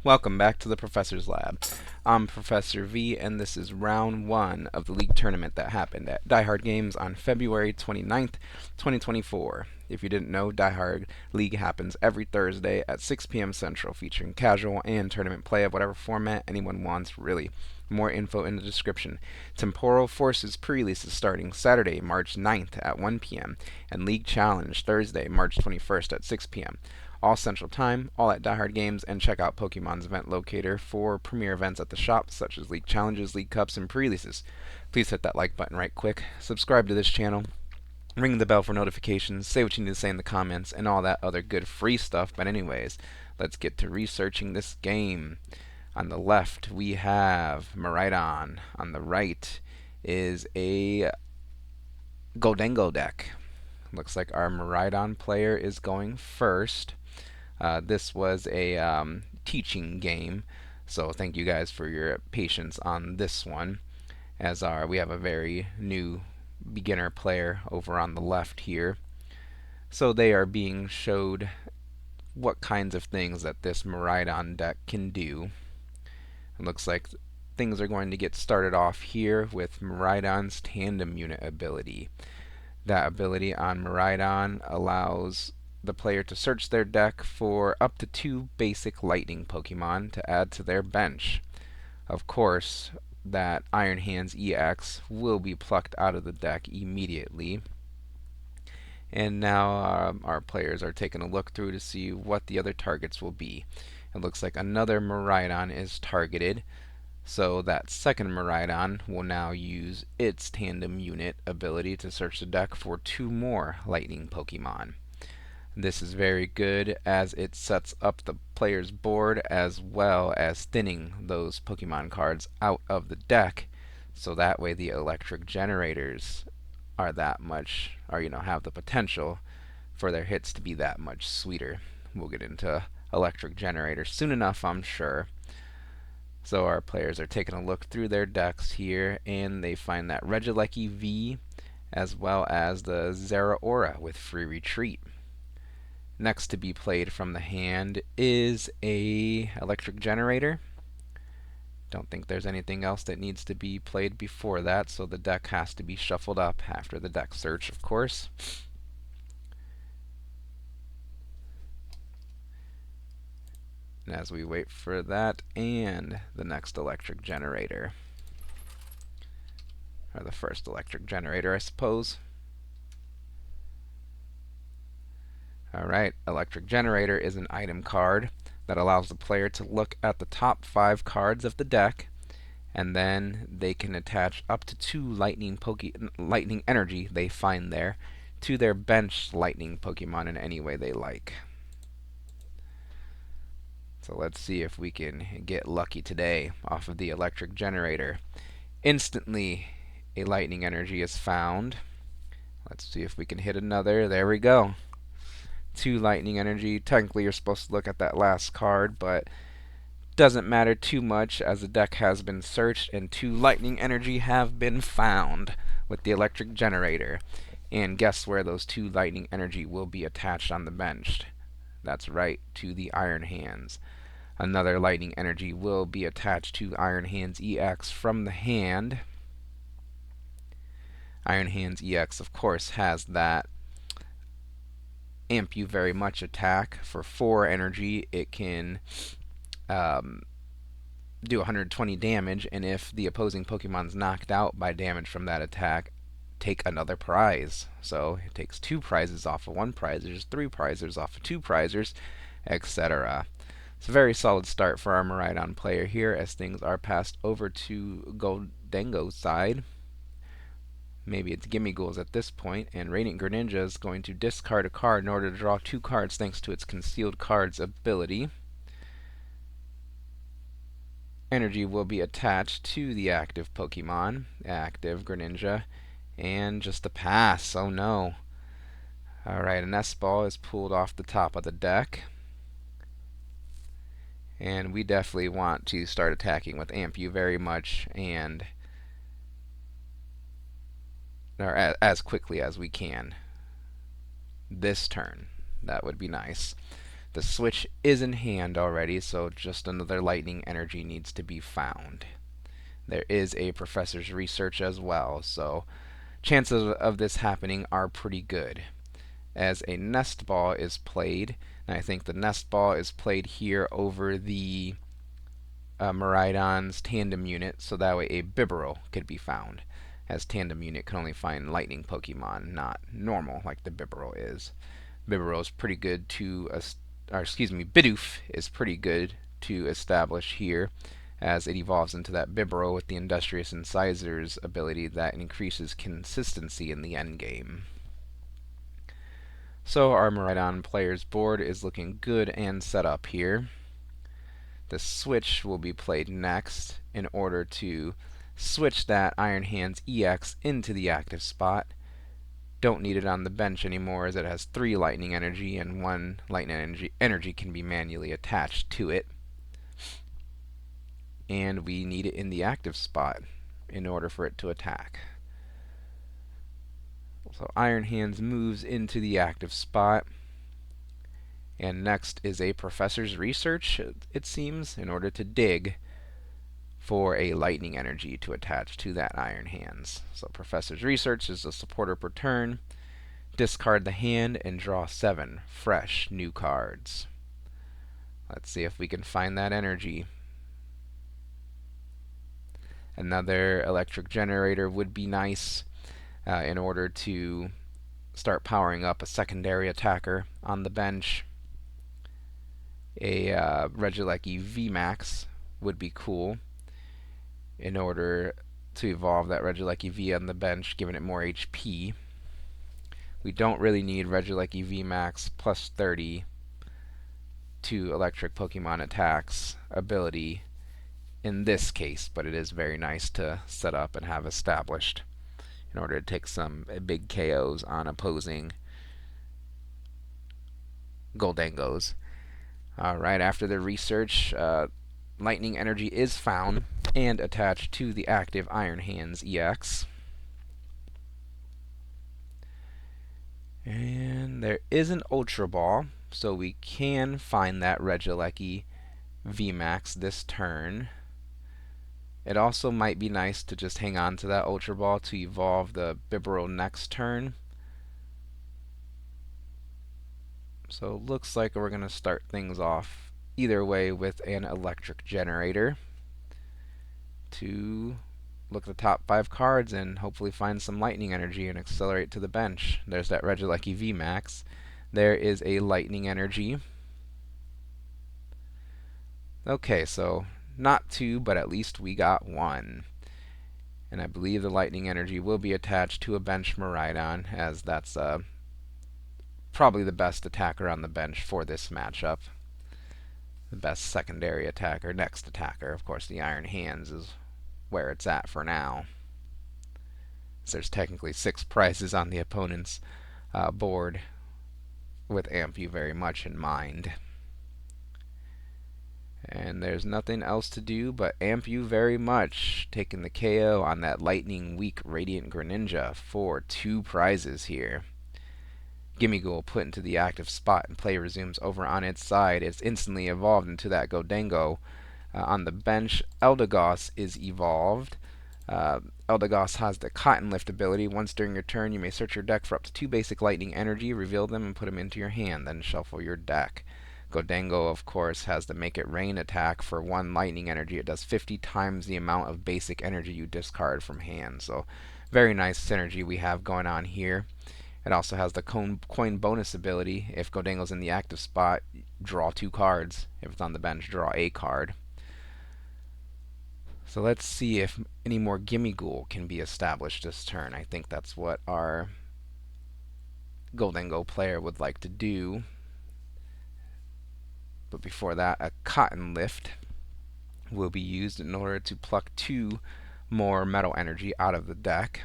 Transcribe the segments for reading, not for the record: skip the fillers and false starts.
Welcome back to the Professor's Lab. I'm Professor V, and this is round 1 of the league tournament that happened at Die Hard Games on February 29th, 2024. If you didn't know, Die Hard League happens every Thursday at 6 p.m. Central, featuring casual and tournament play of whatever format anyone wants, really. More info in the description. Temporal Forces Prerelease is starting Saturday, March 9th at 1 p.m., and League Challenge Thursday, March 21st at 6 p.m. All Central Time, all at Die Hard Games, and check out Pokemon's event locator for premier events at the shop, such as League Challenges, League Cups, and pre-releases. Please hit that like button right quick, subscribe to this channel, ring the bell for notifications, say what you need to say in the comments, and all that other good free stuff. But anyways, let's get to researching this game. On the left, we have Miraidon. On the right is a Gholdengo deck. Looks like our Miraidon player is going first. This was a teaching game, so thank you guys for your patience on this one. We have a very new beginner player over on the left here. So they are being showed what kinds of things that this Miraidon deck can do. It looks like things are going to get started off here with Miraidon's Tandem Unit ability. That ability on Miraidon allows the player to search their deck for up to 2 basic lightning Pokemon to add to their bench. Of course, that Iron Hands EX will be plucked out of the deck immediately. And now our players are taking a look through to see what the other targets will be. It looks like another Miraidon is targeted, so that second Miraidon will now use its Tandem Unit ability to search the deck for 2 more lightning Pokemon. This is very good as it sets up the player's board as well as thinning those Pokemon cards out of the deck, so that way the electric generators are have the potential for their hits to be that much sweeter. We'll get into electric generators soon enough, I'm sure. So our players are taking a look through their decks here, and they find that Regieleki V as well as the Zeraora with free retreat. Next to be played from the hand is a electric generator. Don't think there's anything else that needs to be played before that, so the deck has to be shuffled up after the deck search, of course. And as we wait for that and the next electric generator, or the first electric generator, I suppose. Alright, electric generator is an item card that allows the player to look at the top 5 cards of the deck, and then they can attach up to 2 lightning energy they find there to their bench lightning Pokemon in any way they like. So let's see if we can get lucky today off of the electric generator. Instantly, a lightning energy is found. Let's see if we can hit another. There we go. 2 lightning energy. Technically, you're supposed to look at that last card, but doesn't matter too much as the deck has been searched and 2 lightning energy have been found with the electric generator. And guess where those 2 lightning energy will be attached on the bench? That's right, to the Iron Hands. Another lightning energy will be attached to Iron Hands EX from the hand. Iron Hands EX, of course, has that Amp You Very Much attack. For 4 energy, it can do 120 damage, and if the opposing Pokemon's knocked out by damage from that attack, take another prize. So it takes 2 prizes off of 1 prizers, 3 prizers off of 2 prizers, etc. It's a very solid start for our Miraidon player here as things are passed over to Gholdengo's side. Maybe it's Gimme Ghouls at this point, and Radiant Greninja is going to discard a card in order to draw 2 cards thanks to its Concealed Cards ability. Energy will be attached to the active Pokemon, active Greninja, and just a pass. Oh no. Alright, an S-Ball is pulled off the top of the deck. And we definitely want to start attacking with Amp You Very Much and as quickly as we can this turn. That would be nice. The switch is in hand already, so just another lightning energy needs to be found. There is a professor's research as well, so chances of this happening are pretty good. As a nest ball is played, and I think the nest ball is played here over the Miraidon's tandem unit, so that way a Bibarel could be found, as tandem unit can only find lightning Pokemon, not normal like the Bibarel is. Bibarel is pretty good to, Bidoof is pretty good to establish here, as it evolves into that Bibarel with the Industrious Incisors ability that increases consistency in the endgame. So our Miraidon player's board is looking good and set up here. The switch will be played next in order to switch that Iron Hands EX into the active spot. Don't need it on the bench anymore as it has 3 lightning energy and 1 lightning energy can be manually attached to it. And we need it in the active spot in order for it to attack. So Iron Hands moves into the active spot. And next is a professor's research, it seems, in order to dig for a lightning energy to attach to that Iron Hands. So professor's research is a supporter per turn. Discard the hand and draw 7 fresh new cards. Let's see if we can find that energy. Another electric generator would be nice in order to start powering up a secondary attacker on the bench. A Regieleki VMAX would be cool in order to evolve that Regieleki V on the bench, giving it more HP. We don't really need Regieleki VMAX plus 30 to electric Pokemon attacks ability in this case, but it is very nice to set up and have established in order to take some big KOs on opposing Gholdengos. Right after the research, lightning energy is found and attached to the active Iron Hands EX. And there is an Ultra Ball, so we can find that Regieleki VMAX this turn. It also might be nice to just hang on to that Ultra Ball to evolve the Bibarel next turn. So it looks like we're going to start things off either way with an electric generator to look at the top 5 cards and hopefully find some lightning energy and accelerate to the bench. There's that Regieleki VMAX. There is a lightning energy. Okay, so not 2, but at least we got 1. And I believe the lightning energy will be attached to a bench Miraidon, as that's probably the best attacker on the bench for this matchup. The best secondary attacker, next attacker. Of course, the Iron Hands is where it's at for now. So there's technically 6 prizes on the opponent's board with Ampu very much in mind. And there's nothing else to do but Ampu very much, taking the KO on that Lightning Weak Radiant Greninja for 2 prizes here. Gimmighoul put into the active spot and play resumes over on its side. It's instantly evolved into that Gholdengo. On the bench, Eldegoss is evolved. Eldegoss has the Cotton Lift ability. Once during your turn, you may search your deck for up to 2 basic lightning energy, reveal them, and put them into your hand, then shuffle your deck. Gholdengo, of course, has the Make It Rain attack for 1 lightning energy. It does 50 times the amount of basic energy you discard from hand. So very nice synergy we have going on here. It also has the coin bonus ability. If Gholdengo's in the active spot, draw 2 cards. If it's on the bench, draw a card. So let's see if any more Gimmighoul can be established this turn. I think that's what our Gholdengo player would like to do. But before that, a Cotton Lift will be used in order to pluck 2 more metal energy out of the deck.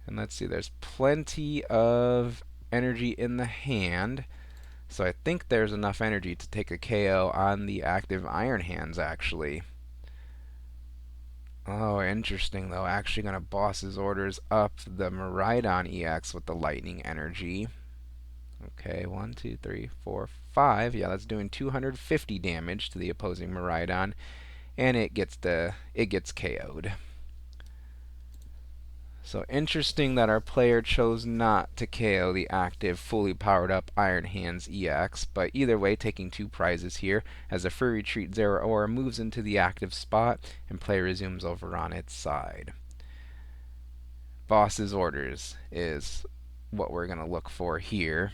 And let's see, there's plenty of energy in the hand. So I think there's enough energy to take a KO on the active Iron Hands, actually. Oh, interesting though. Actually gonna boss his orders up the Miraidon EX with the lightning energy. Okay, 1, 2, 3, 4, 5. Yeah, that's doing 250 damage to the opposing Miraidon, and it gets KO'd. So interesting that our player chose not to KO the active, fully powered up Iron Hands EX, but either way, taking 2 prizes here, as a free retreat Zera Aura moves into the active spot, and play resumes over on its side. Boss's orders is what we're going to look for here.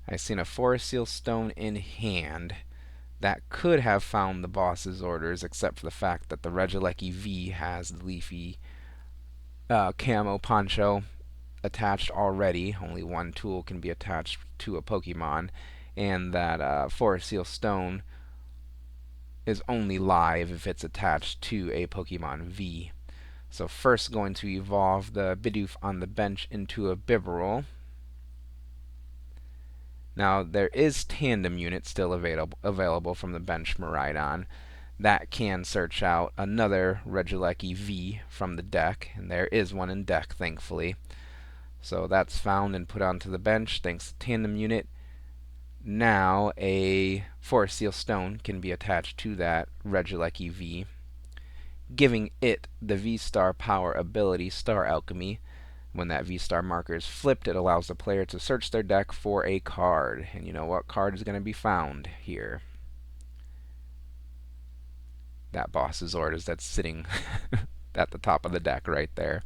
I've seen a Forest Seal Stone in hand. That could have found the boss's orders, except for the fact that the Regieleki V has the leafy camo poncho attached already. Only one tool can be attached to a Pokemon, and that Forest Seal Stone is only live if it's attached to a Pokemon V. So first going to evolve the Bidoof on the bench into a Bibarel. Now there is Tandem Unit still available from the bench Miraidon. That can search out another Regieleki V from the deck, and there is one in deck, thankfully. So that's found and put onto the bench thanks to Tandem Unit. Now a Forest Seal Stone can be attached to that Regieleki V, giving it the V-Star power ability, Star Alchemy. When that V-Star marker is flipped, it allows the player to search their deck for a card. And you know what card is going to be found here? That boss's orders that's sitting at the top of the deck right there.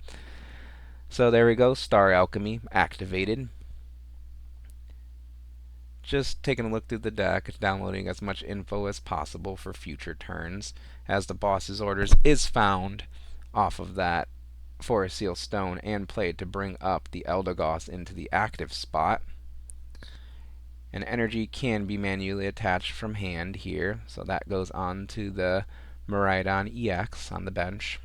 So there we go, Star Alchemy activated. Just taking a look through the deck, downloading as much info as possible for future turns, as the boss's orders is found off of that Forest Seal Stone and played to bring up the Eldegoss into the active spot. An energy can be manually attached from hand here, so that goes on to the Miraidon EX on the bench.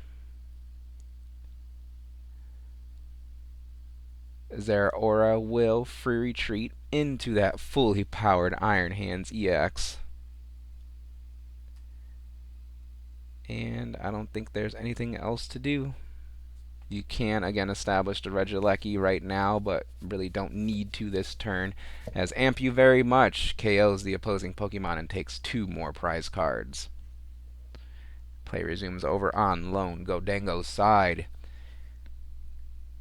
Zera Aura will free retreat into that fully powered Iron Hands EX. And I don't think there's anything else to do. You can, again, establish the Regieleki right now, but really don't need to this turn, as Amp You Very Much KOs the opposing Pokemon and takes 2 more prize cards. Play resumes over on Lone Gholdengo's side.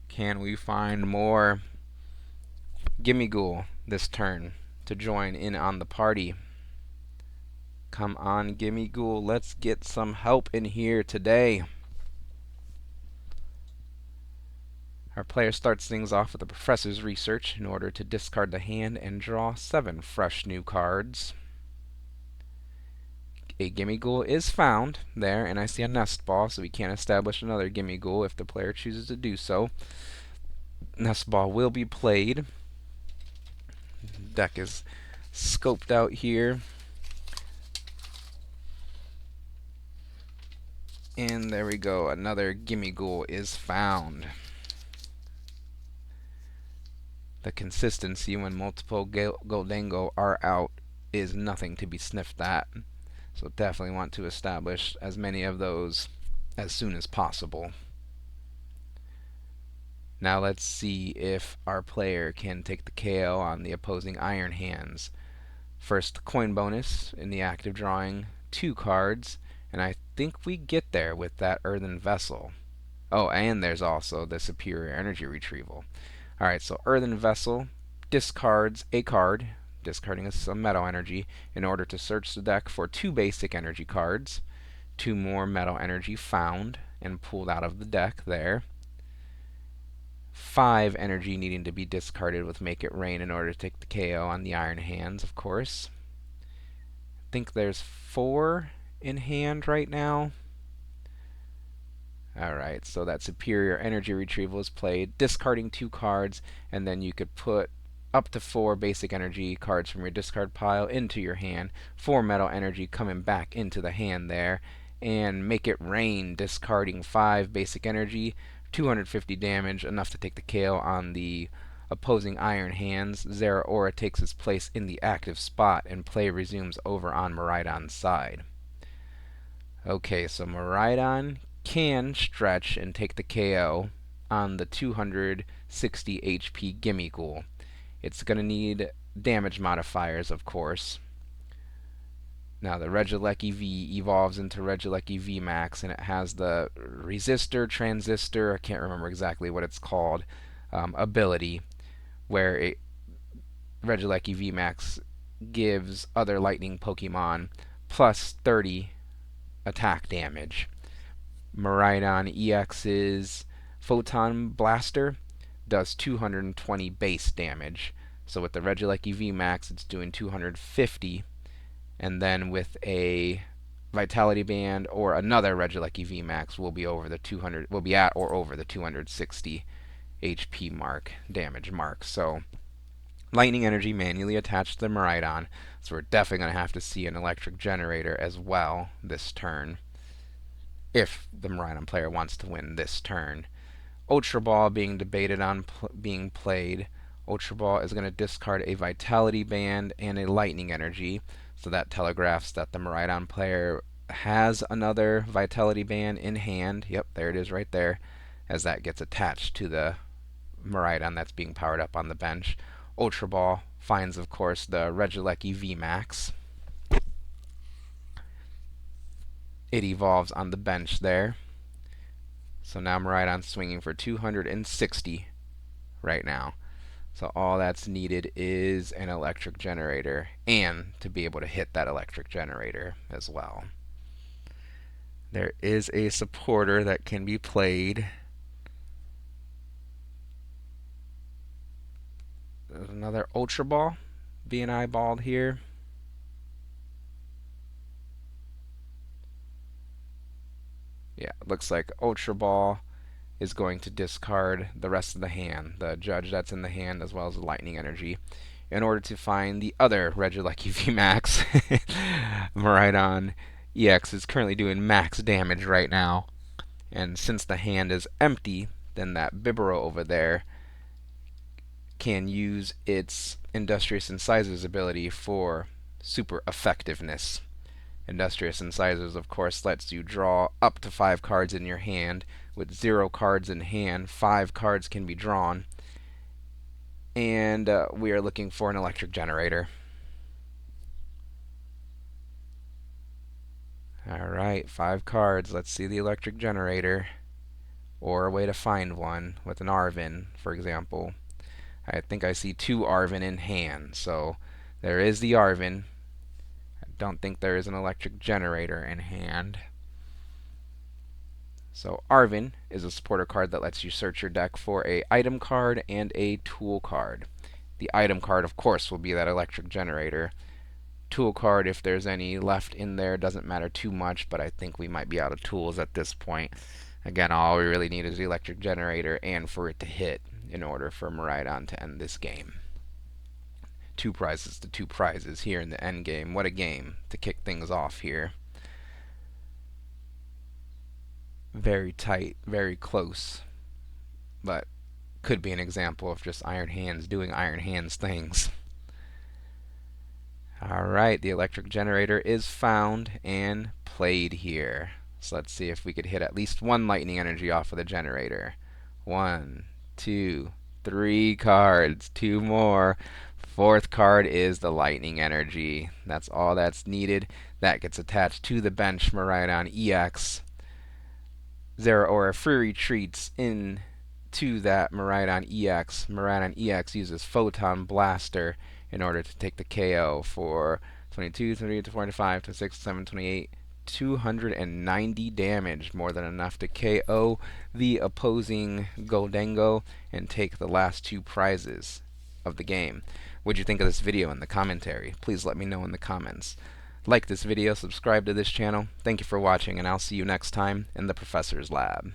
Can we find more Gimmighoul this turn to join in on the party? Come on, Gimmighoul, let's get some help in here today. Our player starts things off with the Professor's Research in order to discard the hand and draw 7 fresh new cards. A Gimmighoul is found there, and I see a Nest Ball, so we can't establish another Gimmighoul if the player chooses to do so. Nest Ball will be played. Deck is scoped out here. And there we go, another Gimmighoul is found. The consistency when multiple Gholdengo are out is nothing to be sniffed at. So definitely want to establish as many of those as soon as possible. Now let's see if our player can take the KO on the opposing Iron Hands. First coin bonus in the active drawing, 2 cards, and I think we get there with that Earthen Vessel. Oh, and there's also the Superior Energy Retrieval. Alright, so Earthen Vessel discards a card, discarding some Metal Energy, in order to search the deck for 2 basic energy cards. 2 more Metal Energy found and pulled out of the deck there. 5 energy needing to be discarded with Make It Rain in order to take the KO on the Iron Hands, of course. I think there's 4 in hand right now. Alright, so that Superior Energy Retrieval is played, discarding 2 cards, and then you could put up to 4 basic energy cards from your discard pile into your hand. 4 Metal Energy coming back into the hand there, and Make It Rain, discarding 5 basic energy, 250 damage, enough to take the KO on the opposing Iron Hands. Zera Aura takes its place in the active spot, and play resumes over on Miraidon's side. Okay, so Miraidon can stretch and take the KO on the 260 HP Gimme Ghoul. It's going to need damage modifiers, of course. Now, the Regieleki V evolves into Regieleki V Max, and it has the Resistor, Transistor, I can't remember exactly what it's called, ability, where Regieleki V Max gives other lightning Pokemon plus 30 attack damage. Miraidon EX's Photon Blaster does 220 base damage. So with the Regieleki V Max, it's doing 250, and then with a Vitality Band or another Regieleki V Max, we'll be at or over the 260 HP mark, damage mark. So lightning energy manually attached to the Miraidon, so we're definitely going to have to see an electric generator as well this turn, if the Miraidon player wants to win this turn. Ultra Ball being debated on being played. Ultra Ball is going to discard a Vitality Band and a Lightning Energy, so that telegraphs that the Miraidon player has another Vitality Band in hand. Yep, there it is right there, as that gets attached to the Miraidon that's being powered up on the bench. Ultra Ball finds, of course, the Regieleki V Max. It evolves on the bench there. So now Miraidon's swinging for 260 right now. So all that's needed is an electric generator, and to be able to hit that electric generator as well. There is a supporter that can be played. There's another Ultra Ball being eyeballed here. Yeah, it looks like Ultra Ball is going to discard the rest of the hand, the Judge that's in the hand, as well as the Lightning Energy, in order to find the other Regieleki V Max. Miraidon EX is currently doing max damage right now, and since the hand is empty, then that Bibarel over there can use its Industrious Incisors ability for super effectiveness. Industrious Incisors, of course, lets you draw up to 5 cards in your hand. With 0 cards in hand, 5 cards can be drawn. And we are looking for an electric generator. Alright, 5 cards. Let's see the electric generator. Or a way to find one with an Arven, for example. I think I see 2 Arven in hand. So there is the Arven. I don't think there is an electric generator in hand. So Arven is a supporter card that lets you search your deck for a item card and a tool card. The item card, of course, will be that electric generator. Tool card, if there's any left in there, doesn't matter too much, but I think we might be out of tools at this point. Again, all we really need is the electric generator and for it to hit in order for Miraidon to end this game. 2 prizes to 2 prizes here in the end game. What a game to kick things off here. Very tight, very close, but could be an example of just Iron Hands doing Iron Hands things. Alright, the electric generator is found and played here. So let's see if we could hit at least 1 lightning energy off of the generator. 1, 2, 3 cards, 2 more. 4th card is the lightning energy. That's all that's needed. That gets attached to the bench Miraidon EX. Zeraora free retreats into that Miraidon EX. Miraidon EX uses Photon Blaster in order to take the KO for 22, 23, 25, 26, 27, 28, 290 damage, more than enough to KO the opposing Gholdengo and take the last 2 prizes of the game. What'd you think of this video in the commentary? Please let me know in the comments. Like this video, subscribe to this channel. Thank you for watching, and I'll see you next time in the Professor's Lab.